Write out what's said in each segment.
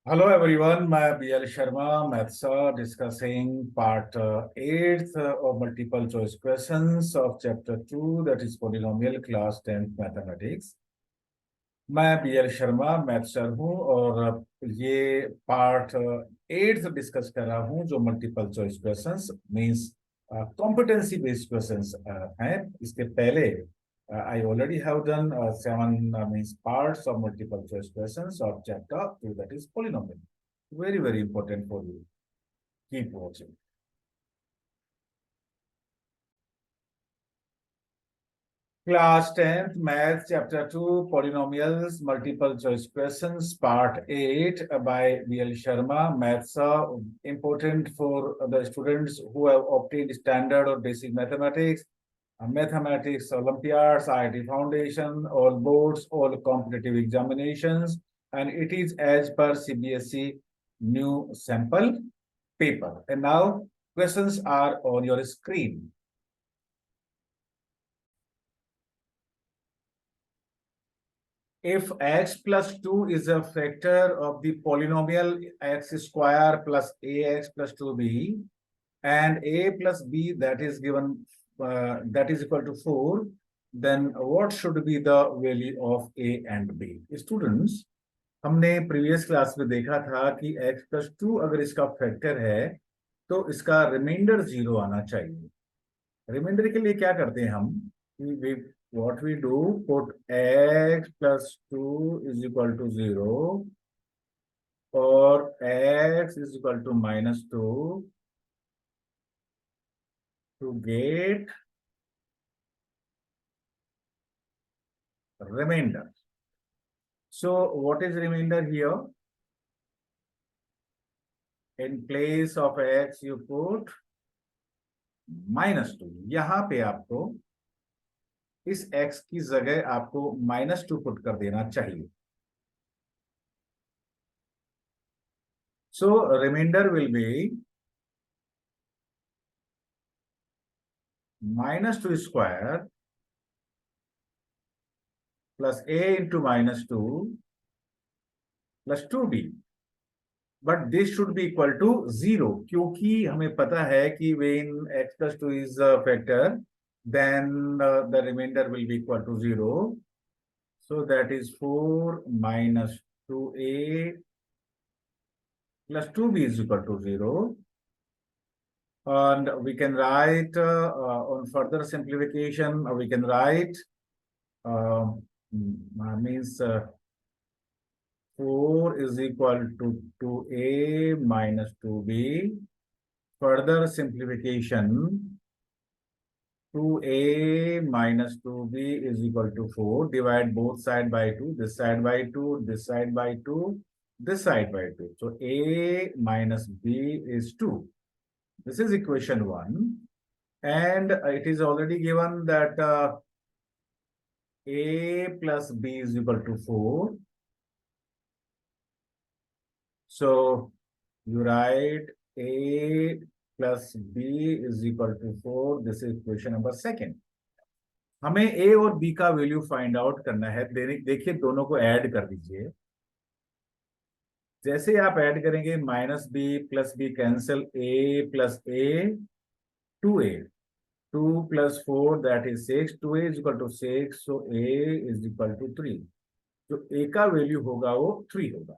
Hello everyone, मैं BL Sharma, MATHSII discussing part 8th of multiple choice questions of chapter 2, that is polynomial class 10th mathematics. मैं BL Sharma math sir हूँ और ये part 8th discuss कर रहा हूँ जो multiple choice questions means competency based questions हैं. इसके पहले I already have done 7 means parts of multiple choice questions of chapter 2, that is polynomial. Very, very important for you. Keep watching. Class 10th Math Chapter 2 Polynomials Multiple Choice Questions Part 8 by VL Sharma. Maths are important for the students who have obtained standard or basic mathematics, mathematics, Olympiads, IIT Foundation, all boards, all competitive examinations, and it is as per CBSE new sample paper. And now questions are on your screen. If x plus 2 is a factor of the polynomial x square plus ax plus 2b, and a plus b that is given that is equal to 4, then what should be the value of a and b? Students, हमने previous class में देखा था कि x plus 2 अगर इसका factor है तो इसका रिमाइंडर 0 आना चाहिए. रिमाइंडर के लिए क्या करते हैं हम? What we do, put x plus 2 is equal to 0 or x is equal to minus 2 to get remainder. So what is remainder here? In place of x you put minus 2. यहां पे आपको इस x की जगह आपको minus 2 put कर देना चाहिए. So remainder will be minus 2 square plus a into minus 2 plus 2b. But this should be equal to 0 क्योंकि हमें पता है कि when x plus 2 is a factor, then the remainder will be equal to 0. So that is 4 minus 2a plus 2b is equal to 0. And we can write on further simplification, we can write means 4 is equal to 2a minus 2b. Further simplification, 2a minus 2b is equal to 4. Divide both side by 2, this side by 2, this side by 2, this side by 2. So a minus b is 2. This is equation 1. And it is already given that a plus b is equal to 4. So you write a plus b is equal to 4. This is equation number 2. हमें a और b का value find out करना है. देखिए दोनों को add कर दीजिए. जैसे आप ऐड करेंगे minus B plus B cancel, a plus a 2a, 2 plus 4 that is 6, 2a is equal to 6, so a is equal to 3. जो a का वैल्यू होगा वो 3 होगा.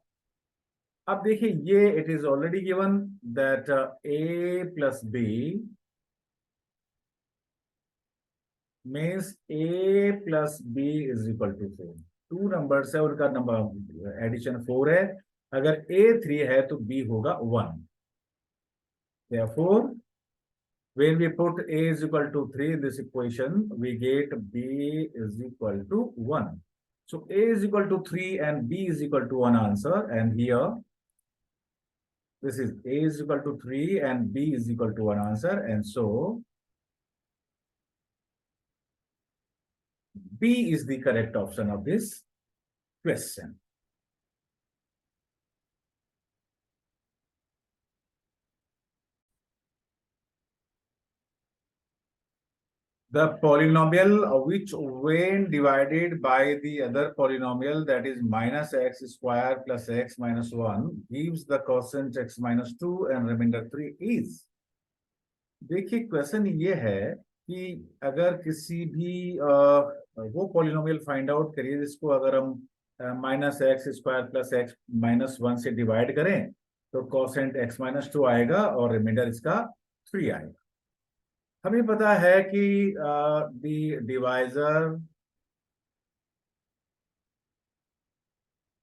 अब देखिए ये it is already given that a plus b means a plus b is equal to 4. 2 numbers है, उनका नंबर एडिशन 4 है. अगर a 3 है तो b होगा 1. Therefore, when we put a is equal to 3 in this equation, we get b is equal to 1. So a is equal to 3 and b is equal to 1 answer. And here, this is a is equal to 3 and b is equal to 1 answer. And so, B is the correct option of this question. The polynomial which when divided by the other polynomial, that is minus x square plus x minus 1, gives the quotient x minus 2 and remainder 3 is. देखिए question ये है कि अगर किसी भी वो polynomial find out करिए जिसको अगर हम minus x square plus x minus 1 से डिवाइड करें तो कोसेंट एक्स माइनस 2 आएगा और रिमाइंडर इसका 3 आएगा। हमें पता है कि the divisor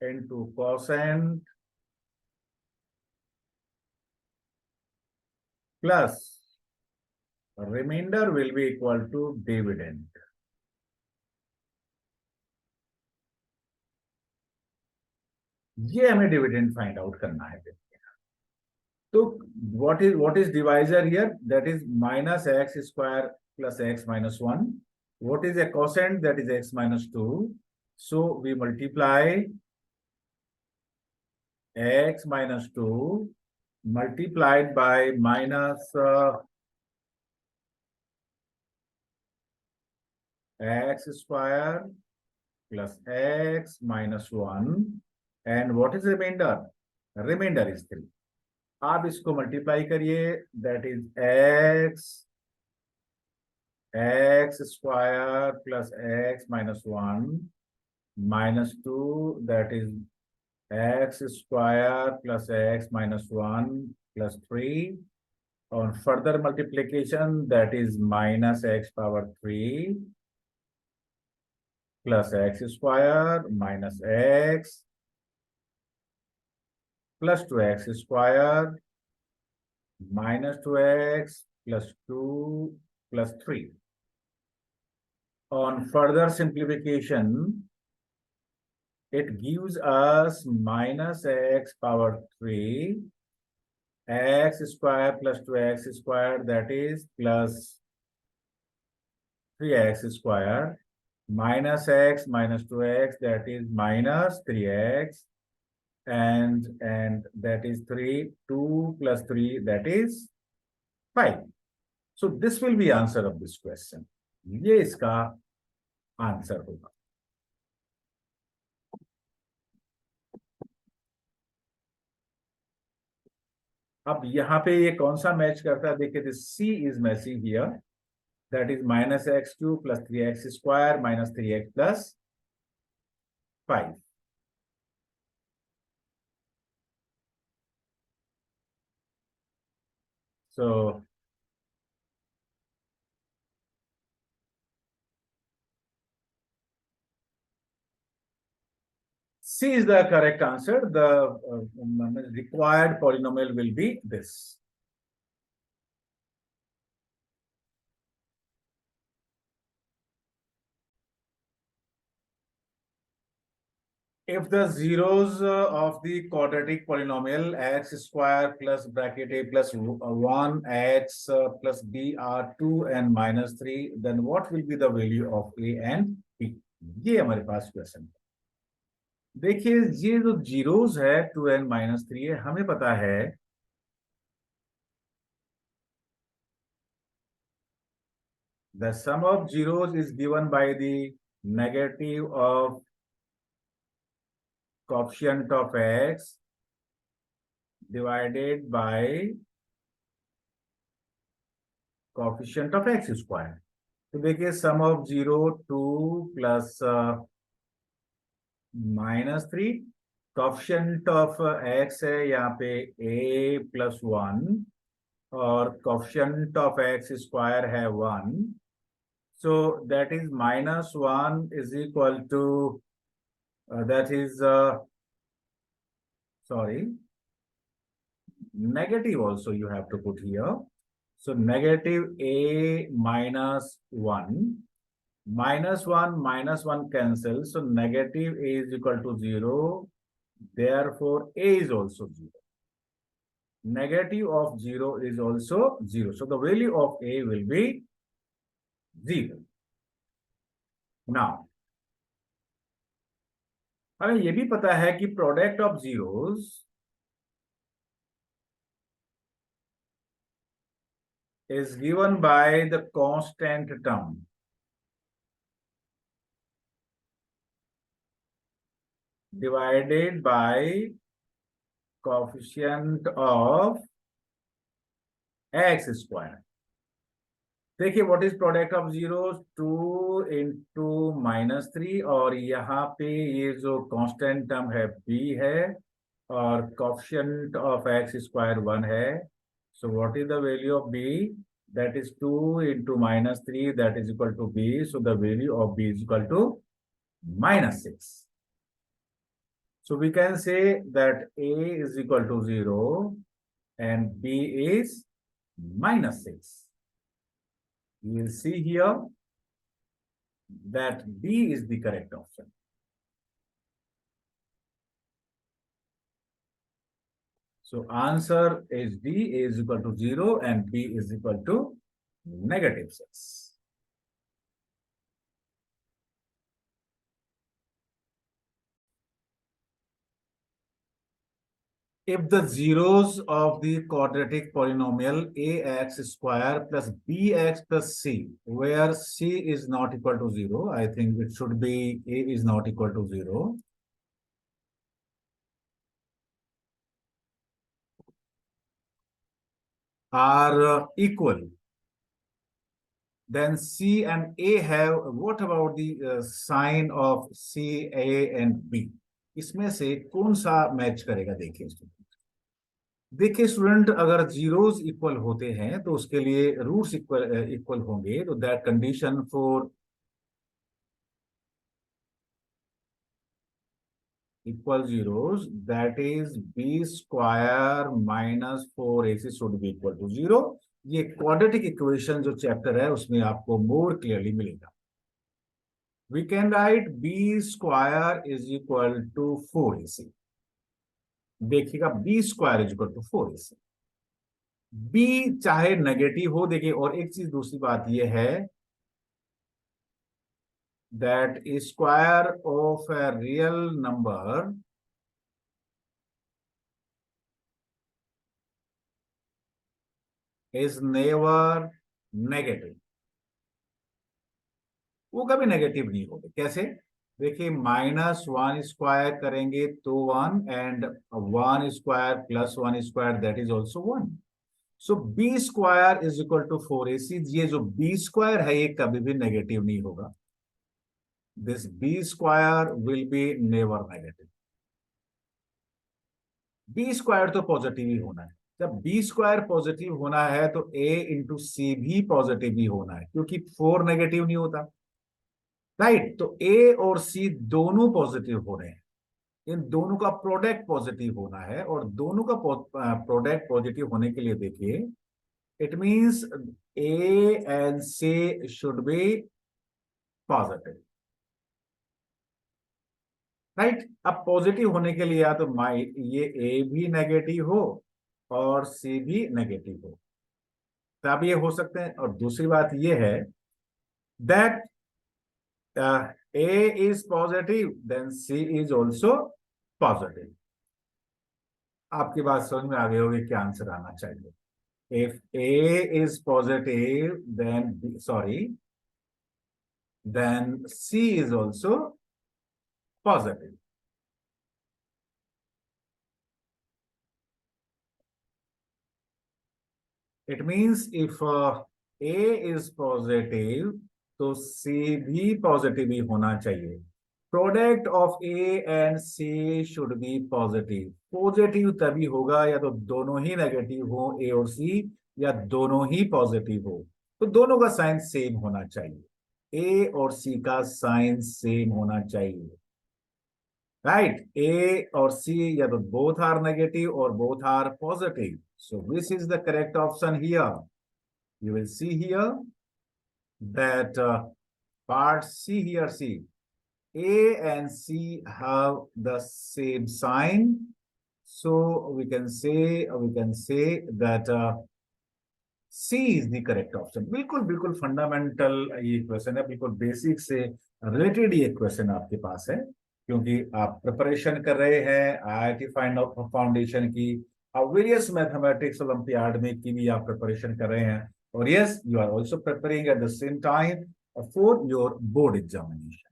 into quotient plus remainder will be equal to dividend. ये हमें डिविडेंड फाइंड आउट करना है। तो what is divisor here? That is minus x square plus x minus 1. What is a quotient? That is x minus 2. So we multiply x minus 2 multiplied by minus x square plus x minus 1. And what is remainder? Remainder is 3. आप इसको multiply करिए, that is x square plus x minus 1 minus 2, that is x square plus x minus 1 plus 3 और further multiplication that is minus x power 3 plus x square minus x plus 2x square minus 2x plus 2 plus 3. On further simplification, it gives us minus x power 3 x square plus 2x square, that is plus 3x square minus x minus 2x, that is minus 3x, and that is 3, 2 plus 3, that is 5. So this will be answer of this question. ये इसका answer होगा। अब यहाँ पे ये कौन सा match करता है देखिए, this C is matching here, that is minus x2 plus 3x square minus 3x plus 5. So C is the correct answer. The required polynomial will be this. If the zeros of the quadratic polynomial x square plus bracket a plus 1 x plus b are 2 and minus 3, then what will be the value of a and b? ये हमारे पास question है। देखिए ये जो zeros है 2 and minus 3 है, हमें पता है the sum of zeros is given by the negative of coefficient of x divided by coefficient of x square. तो देखिए sum of 0 2 plus minus 3, coefficient of x है यहाँ पे a प्लस 1 और कोएफिशिएंट ऑफ x स्क्वायर है 1, so that is minus 1 is equal to that is sorry, negative also you have to put here. So negative a minus 1, minus 1 cancels, so negative a is equal to 0, therefore a is also 0. Negative of 0 is also 0, so the value of a will be 0. Now हमें ये भी पता है कि product of zeros is given by the constant term divided by coefficient of x square. देखिए what is product of zero, 2 into -3, और यहाँ पे ये जो कांस्टेंट टर्म है b है और कोएफिशिएंट ऑफ x स्क्वायर 1 है. So what is the value of b? That is 2 into -3, that is equal to b. So the value of b is equal to -6. So we can say that a is equal to 0 and b is -6. You will see here that B is the correct option. So answer is D, A is equal to 0 and B is equal to -6. If the zeros of the quadratic polynomial ax square plus bx plus c, where c is not equal to 0, I think it should be a is not equal to 0, are equal, then c and a have, what about the sign of c, a and b? इसमें से कौन सा match करेगा? देखिए student, अगर zeros equal होते हैं तो उसके लिए रूट्स इक्वल होंगे. तो that condition for equal zeros, that is B square minus 4ac should be equal to 0. ये क्वाड्रेटिक इक्वेशन जो चैप्टर है उसमें आपको मोर क्लियरली मिलेगा. We can write B square is equal to 4ac. देखिएगा B square is equal to 4ac. B चाहे negative हो, देखिए, और एक चीज दूसरी बात यह है that square of a real number is never negative. वो कभी नेगेटिव नहीं होगा. कैसे? देखिए, -1 स्क्वायर करेंगे तो 1, and 1 square plus 1 square that is also 1. So B square is equal to 4ac. ये जो बी स्क्वायर है ये कभी भी नेगेटिव नहीं होगा. This b square will be never negative. b square तो पॉजिटिव ही होना है. जब b स्क्वायर पॉजिटिव होना है तो a इंटू सी भी पॉजिटिव ही होना है, क्योंकि 4 नेगेटिव नहीं होता. राइट? तो a और c दोनों पॉजिटिव हो रहे हैं. इन दोनों का प्रोडक्ट पॉजिटिव होना है, और दोनों का प्रोडक्ट पॉजिटिव होने के लिए देखिए, it means a and c should be positive. Right? अब पॉजिटिव होने के लिए या तो ये ए भी नेगेटिव हो और सी भी नेगेटिव हो, तब ये हो सकते हैं. और दूसरी बात ये है that A is positive then C is also positive. आपकी बात समझ में आ गई होगी क्या आंसर आना चाहिए. If A is positive then C is also positive. It means if A is positive, तो C भी पॉजिटिव ही होना चाहिए. Product of A and C should be positive. Positive तभी होगा या तो दोनों ही नेगेटिव हो, A और C, या दोनों ही पॉजिटिव हो. तो दोनों का साइन सेम होना चाहिए. A और C का साइन सेम होना चाहिए. Right? A or C, yeah, both are negative or both are positive. So this is the correct option here. You will see here that part C here, see, A and C have the same sign. So we can say that C is the correct option. बिल्कुल fundamental ये question है, बिल्कुल basic से related ये question आपके पास है, क्योंकि आप प्रिपरेशन कर रहे हैं आईआईटी फाउंडेशन की, और वेरियस मैथमेटिक्स ओलंपियाड में की भी आप प्रिपरेशन कर रहे हैं. Or yes, you are also preparing at the same time for your board examination.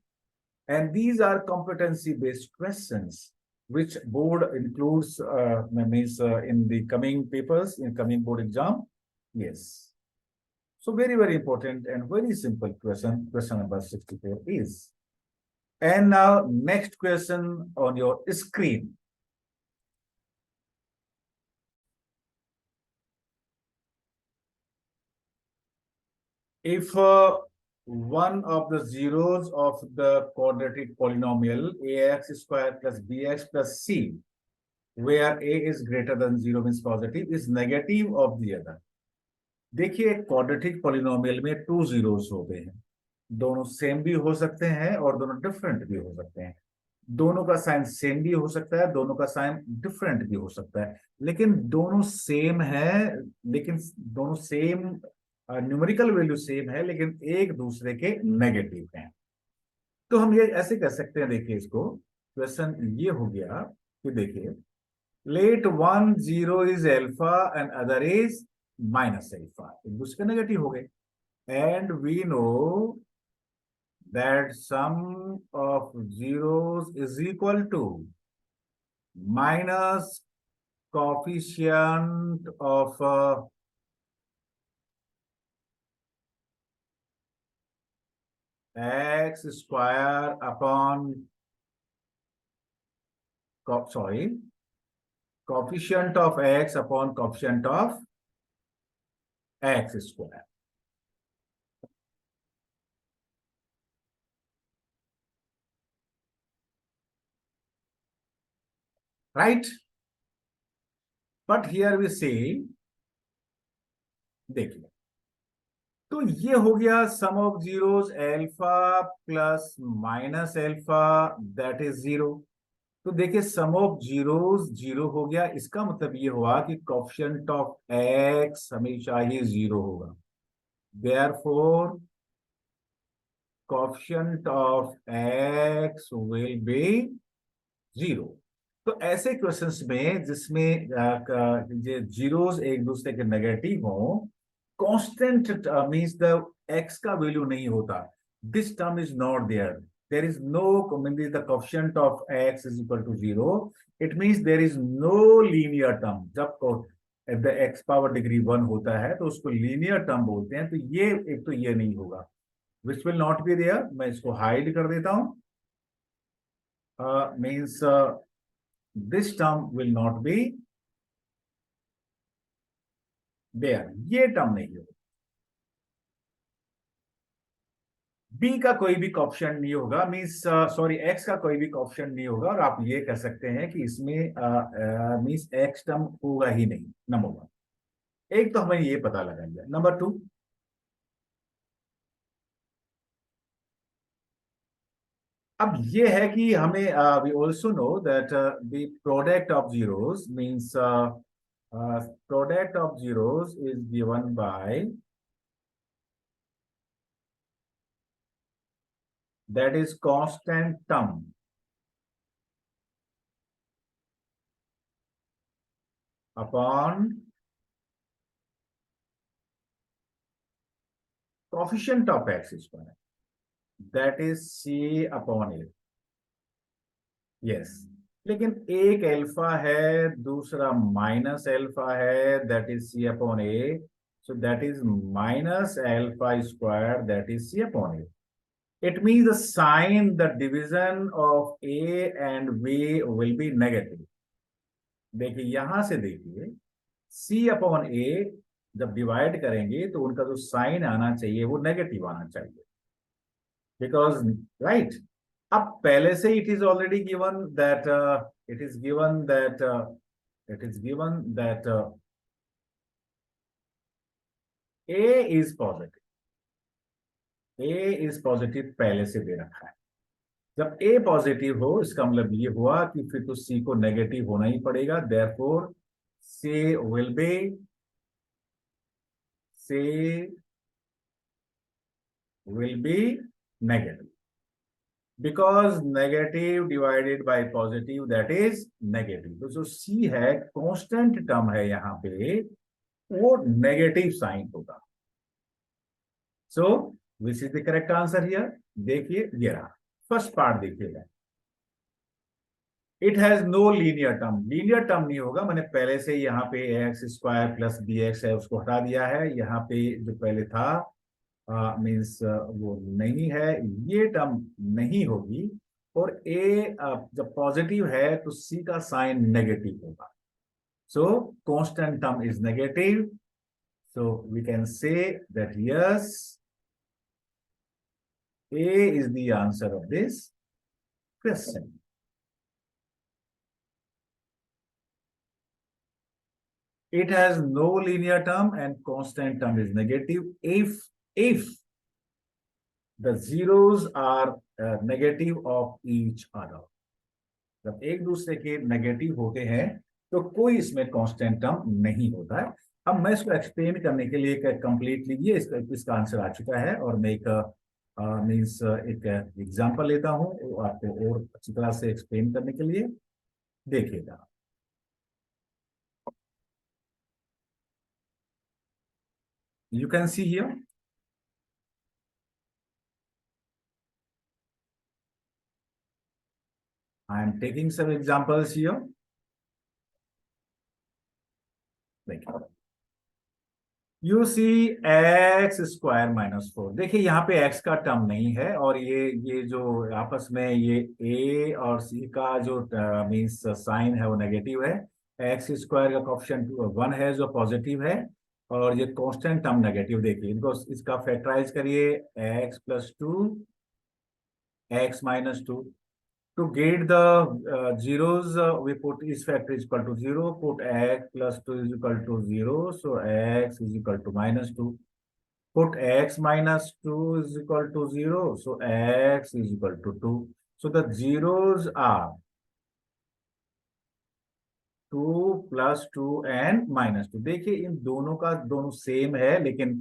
And these are competency-based questions, which board includes, means in the coming papers, in coming board exam. Yes. So very, very important and very simple question. Question number 64 is. And now next question on your screen. If one of the zeros of the quadratic polynomial ax square plus bx plus c, where a is greater than 0 means positive, is negative of the other. देखिए quadratic polynomial में 2 zeros हो गए हैं, दोनों same भी हो सकते हैं और दोनों डिफरेंट भी हो सकते हैं, दोनों का साइन सेम भी हो सकता है, दोनों का साइन डिफरेंट भी हो सकता है, लेकिन दोनों सेम है, लेकिन दोनों सेम न्यूमेरिकल वैल्यू सेम है, लेकिन एक दूसरे के नेगेटिव हैं। तो हम ये ऐसे कह सकते हैं, देखिए इसको क्वेश्चन ये हो गया कि देखिए let one zero is alpha and other is minus alpha, एक दूसरे के नेगेटिव हो गए, and we know that sum of zeros is equal to minus coefficient of x square upon coefficient of x upon coefficient of x square. Right? But here we say, देखिए तो ये हो गया sum of zeros alpha plus minus alpha that is 0। तो देखिए sum of zeros 0 हो गया, इसका मतलब ये हुआ कि कोएफिशिएंट ऑफ x हमेशा ही 0 होगा, therefore coefficient of x will be 0। तो ऐसे क्वेश्चंस में जिसमें जीरोस एक दूसरे के नेगेटिव हो, कांस्टेंट मींस द x का वैल्यू नहीं होता, this term is not there, there is no, means the coefficient of x is equal to 0, it means there is no linear term। जब the x power degree 1 होता है तो उसको linear term बोलते हैं, तो ये एक तो ये नहीं होगा, which will not be there। मैं इसको हाइड कर देता हूं, means this term will not be there, ये टर्म नहीं होगा। b का कोई भी कोएफिशिएंट नहीं होगा, मींस सॉरी x का कोई भी कोएफिशिएंट नहीं होगा, और आप ये कह सकते हैं कि इसमें मींस x टर्म होगा ही नहीं। नंबर 1, एक तो हमें ये पता लगा लिया। नंबर 2, अब ये है कि हमें we also know that the product of zeros means product of zeros is given by, that is constant term upon coefficient of x square, that is c upon a। yes, लेकिन एक alpha है, दूसरा minus alpha है, that is C upon A, so that is minus alpha square, that is C upon A. It means the sign, the division of a and b will be negative। देखिए यहां से देखिए c upon a जब divide करेंगे तो उनका जो sign आना चाहिए वो नेगेटिव आना चाहिए, बिकॉज राइट। अब पहले से it is already given that it is given that a is positive, A is positive पहले से दे रखा है। जब ए पॉजिटिव हो इसका मतलब ये हुआ कि फिर तो सी को नेगेटिव होना ही पड़ेगा, therefore C will be negative, because negative divided by positive that is negative. तो जो सी है कांस्टेंट टर्म है यहाँ पे, वो नेगेटिव साइन होगा। So which is the correct answer here? देखिए ये रहा फर्स्ट पार्ट, देखिएगा। It has no linear term, linear term नहीं होगा, मैंने पहले से यहाँ पे x square plus b x है उसको हटा दिया है, यहाँ पे जो पहले था मीन्स वो नहीं है, ये टर्म नहीं होगी। और ए जब पॉजिटिव है तो सी का साइन नेगेटिव होगा, so constant term is negative, so we can say that yes, A is the answer of this question. It has no linear term and constant term is negative if the zeros are negative of each other. जब एक दूसरे के negative होते हैं तो कोई इसमें constant term नहीं होता है। अब मैं इसको एक्सप्लेन करने के लिए एक कंप्लीटली ये इसका आंसर आ चुका है, और मैं एक मीन्स एक एग्जांपल लेता हूं आपको और अच्छी तरह से एक्सप्लेन करने के लिए। देखिएगा, you can see here I am taking some examples here. You see X square minus 4, देखिए यहाँ पे एक्स का टर्म नहीं है, और ये जो आपस में ये ए और सी का जो मीन्स साइन है वो नेगेटिव है। एक्स स्क्वायर का कोएफिशिएंट 1 है जो पॉजिटिव है, और ये कांस्टेंट टर्म नेगेटिव। देखिए इनको इसका फैक्टराइज करिए, x plus 2 x minus 2। To get the zeros, we put is factor is equal to 0, put x plus 2 is equal to 0, so x is equal to minus 2. Put x minus 2 is equal to 0, so x is equal to 2. So the zeros are 2 plus 2 and minus 2। देखिए इन दोनों का दोनों same है लेकिन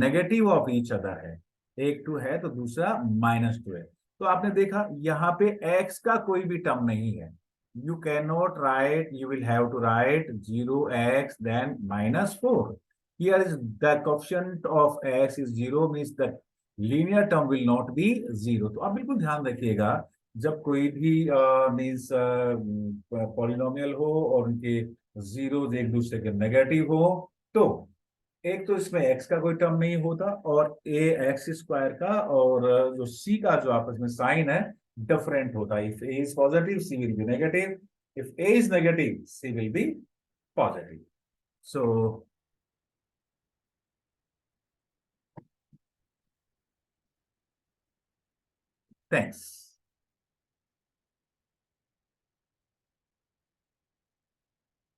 negative of each other है, एक 2 है तो दूसरा माइनस 2 है। तो आपने देखा यहाँ पे x का कोई भी टर्म नहीं है, you can not write, you will have to write 0x then minus 4। Here is the coefficient of x is 0 means that linear term will not be 0। तो आप बिल्कुल ध्यान रखिएगा, जब कोई भी मीन्स पॉलिनोमियल हो और उनके जीरो एक दूसरे के नेगेटिव हो, तो एक तो इसमें एक्स का कोई टर्म नहीं होता, और ए एक्स स्क्वायर का और जो सी का जो आपस में साइन है डिफरेंट होता है। If A is positive C will be negative, if A is negative C will be positive. So thanks.